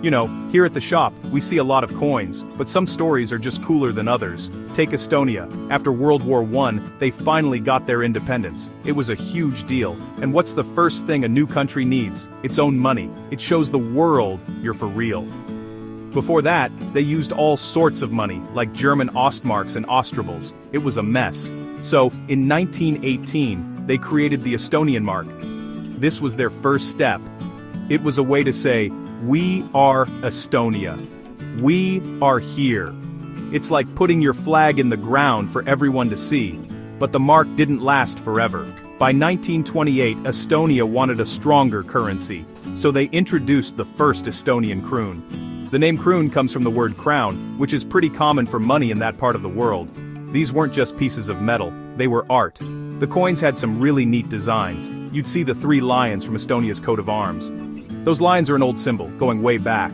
You know, here at the shop, we see a lot of coins, but some stories are just cooler than others. Take Estonia. After World War I, they finally got their independence. It was a huge deal. And what's the first thing a new country needs? Its own money. It shows the world you're for real. Before that, they used all sorts of money, like German Ostmarks and Ostrubles. It was a mess. So, in 1918, they created the Estonian mark. This was their first step. It was a way to say, "We are Estonia. We are here." It's like putting your flag in the ground for everyone to see. But the mark didn't last forever. By 1928, Estonia wanted a stronger currency, so they introduced the first Estonian Kroon. The name Kroon comes from the word crown, which is pretty common for money in that part of the world. These weren't just pieces of metal, they were art. The coins had some really neat designs. You'd see the 3 lions from Estonia's coat of arms. Those lions are an old symbol, going way back.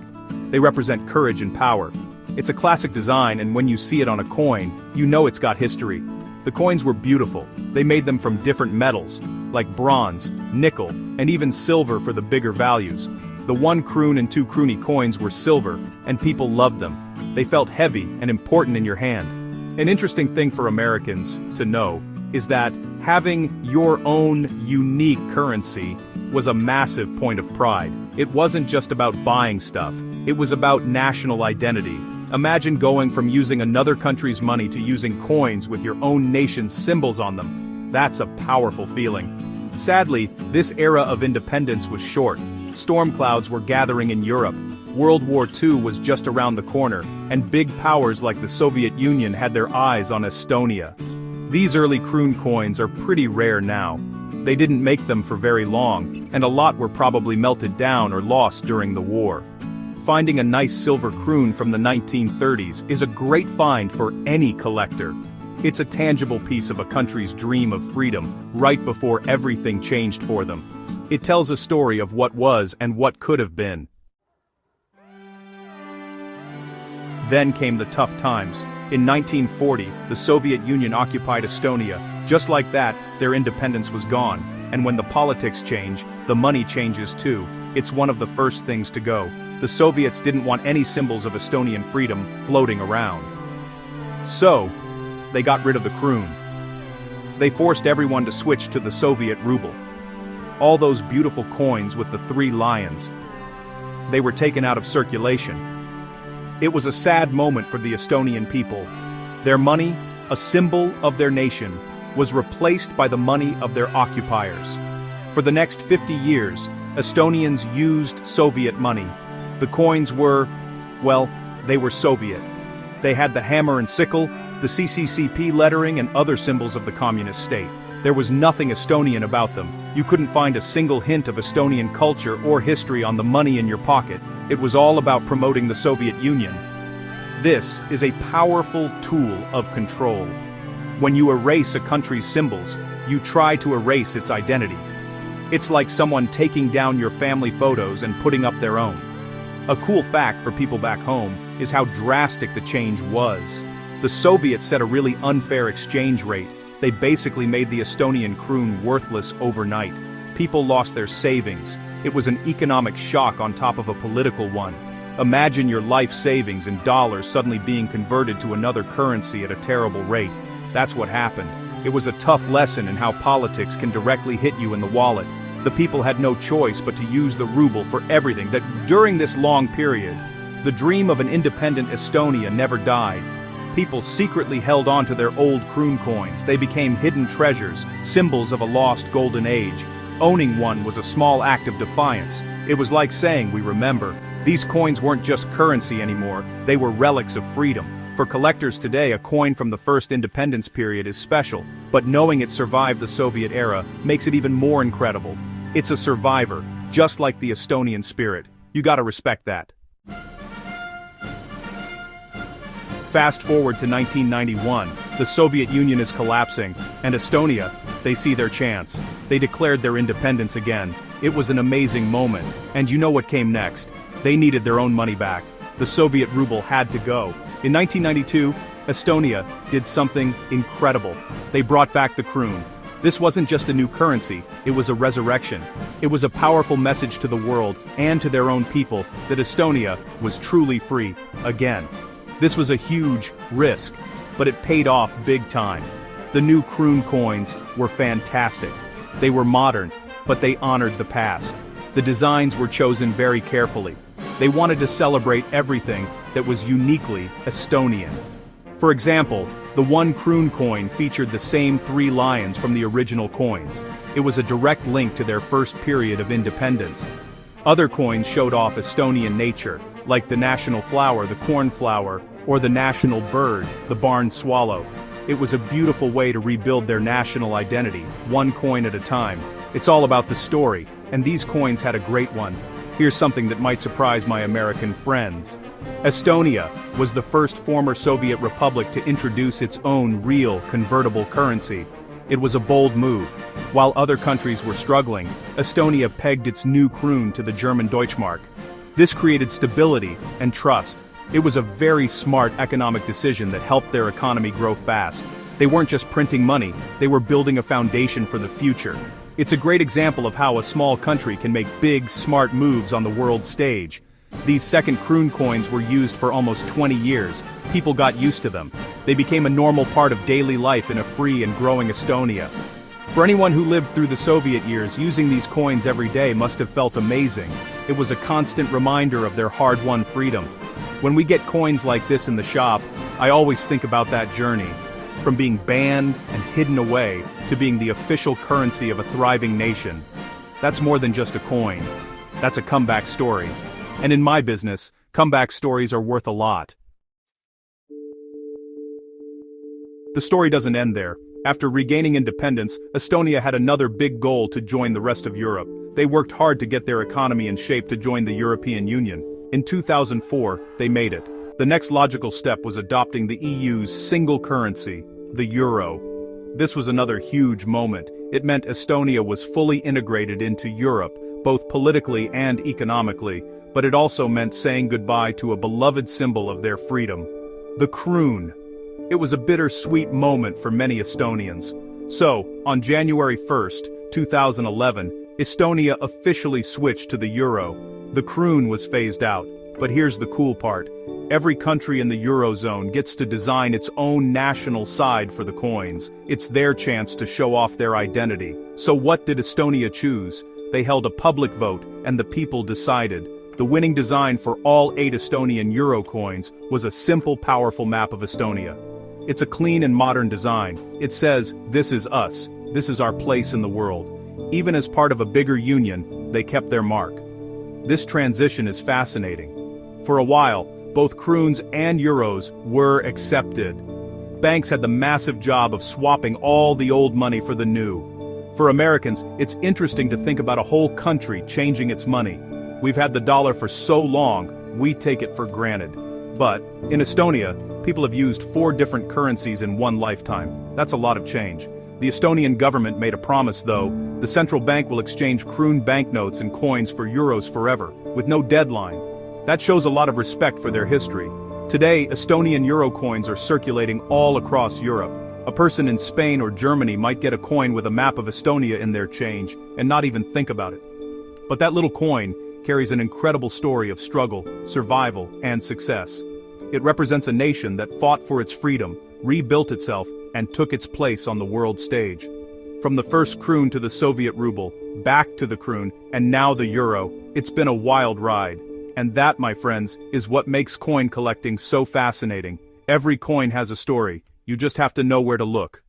They represent courage and power. It's a classic design, and when you see it on a coin, you know it's got history. The coins were beautiful. They made them from different metals, like bronze, nickel, and even silver for the bigger values. The 1 Kroon and 2 Kroony coins were silver, and people loved them. They felt heavy and important in your hand. An interesting thing for Americans to know is that having your own unique currency was a massive point of pride. It wasn't just about buying stuff, it was about national identity. Imagine going from using another country's money to using coins with your own nation's symbols on them. That's a powerful feeling. Sadly, this era of independence was short. Storm clouds were gathering in Europe. World War II was just around the corner, and big powers like the Soviet Union had their eyes on Estonia. These early Kroon coins are pretty rare now. They didn't make them for very long, and a lot were probably melted down or lost during the war. Finding a nice silver Kroon from the 1930s is a great find for any collector. It's a tangible piece of a country's dream of freedom, right before everything changed for them. It tells a story of what was and what could have been. Then came the tough times. In 1940, the Soviet Union occupied Estonia. Just like that, their independence was gone. And when the politics change, the money changes too. It's one of the first things to go. The Soviets didn't want any symbols of Estonian freedom floating around. So, they got rid of the Kroon. They forced everyone to switch to the Soviet ruble. All those beautiful coins with the 3 lions. They were taken out of circulation. It was a sad moment for the Estonian people. Their money, a symbol of their nation, was replaced by the money of their occupiers. For the next 50 years, Estonians used Soviet money. The coins were, well, they were Soviet. They had the hammer and sickle, the CCCP lettering, and other symbols of the communist state. There was nothing Estonian about them. You couldn't find a single hint of Estonian culture or history on the money in your pocket. It was all about promoting the Soviet Union. This is a powerful tool of control. When you erase a country's symbols, you try to erase its identity. It's like someone taking down your family photos and putting up their own. A cool fact for people back home is how drastic the change was. The Soviets set a really unfair exchange rate. They basically made the Estonian Kroon worthless overnight. People lost their savings. It was an economic shock on top of a political one. Imagine your life savings in dollars suddenly being converted to another currency at a terrible rate. That's what happened. It was a tough lesson in how politics can directly hit you in the wallet. The people had no choice but to use the ruble for everything. That during this long period, the dream of an independent Estonia never died. People secretly held on to their old Kroon coins. They became hidden treasures, symbols of a lost golden age. Owning one was a small act of defiance. It was like saying, "We remember." These coins weren't just currency anymore, they were relics of freedom. For collectors today, a coin from the first independence period is special, but knowing it survived the Soviet era makes it even more incredible. It's a survivor, just like the Estonian spirit. You gotta respect that. Fast forward to 1991, the Soviet Union is collapsing, and Estonia, they see their chance. They declared their independence again. It was an amazing moment, and you know what came next? They needed their own money back. The Soviet ruble had to go. In 1992, Estonia did something incredible. They brought back the Kroon. This wasn't just a new currency, it was a resurrection. It was a powerful message to the world, and to their own people, that Estonia was truly free, again. This was a huge risk, but it paid off big time. The new Kroon coins were fantastic. They were modern, but they honored the past. The designs were chosen very carefully. They wanted to celebrate everything that was uniquely Estonian. For example, the one Kroon coin featured the same 3 lions from the original coins. It was a direct link to their first period of independence. Other coins showed off Estonian nature, like the national flower, the cornflower, or the national bird, the barn swallow. It was a beautiful way to rebuild their national identity, one coin at a time. It's all about the story, and these coins had a great one. Here's something that might surprise my American friends. Estonia was the first former Soviet republic to introduce its own real convertible currency. It was a bold move. While other countries were struggling, Estonia pegged its new Kroon to the German Deutschmark. This created stability and trust. It was a very smart economic decision that helped their economy grow fast. They weren't just printing money, they were building a foundation for the future. It's a great example of how a small country can make big, smart moves on the world stage. These second Kroon coins were used for almost 20 years. People got used to them. They became a normal part of daily life in a free and growing Estonia. For anyone who lived through the Soviet years, using these coins every day must have felt amazing. It was a constant reminder of their hard-won freedom. When we get coins like this in the shop, I always think about that journey. From being banned and hidden away, to being the official currency of a thriving nation. That's more than just a coin. That's a comeback story. And in my business, comeback stories are worth a lot. The story doesn't end there. After regaining independence, Estonia had another big goal to join the rest of Europe. They worked hard to get their economy in shape to join the European Union. In 2004, they made it. The next logical step was adopting the EU's single currency, the euro. This was another huge moment. It meant Estonia was fully integrated into Europe, both politically and economically, but it also meant saying goodbye to a beloved symbol of their freedom, the Kroon. It was a bittersweet moment for many Estonians. So, on January 1st, 2011, Estonia officially switched to the euro. The Kroon was phased out. But here's the cool part. Every country in the Eurozone gets to design its own national side for the coins. It's their chance to show off their identity. So what did Estonia choose? They held a public vote, and the people decided. The winning design for all 8 Estonian euro coins was a simple, powerful map of Estonia. It's a clean and modern design. It says, "This is us. This is our place in the world." Even as part of a bigger union, they kept their mark. This transition is fascinating. For a while, both Kroons and euros were accepted. Banks had the massive job of swapping all the old money for the new. For Americans, it's interesting to think about a whole country changing its money. We've had the dollar for so long, we take it for granted. But, in Estonia, people have used 4 different currencies in one lifetime. That's a lot of change. The Estonian government made a promise though. The central bank will exchange Kroon banknotes and coins for euros forever, with no deadline. That shows a lot of respect for their history. Today, Estonian euro coins are circulating all across Europe. A person in Spain or Germany might get a coin with a map of Estonia in their change, and not even think about it. But that little coin carries an incredible story of struggle, survival, and success. It represents a nation that fought for its freedom, rebuilt itself, and took its place on the world stage. From the first Kroon to the Soviet ruble, back to the Kroon, and now the euro, it's been a wild ride. And that, my friends, is what makes coin collecting so fascinating. Every coin has a story, you just have to know where to look.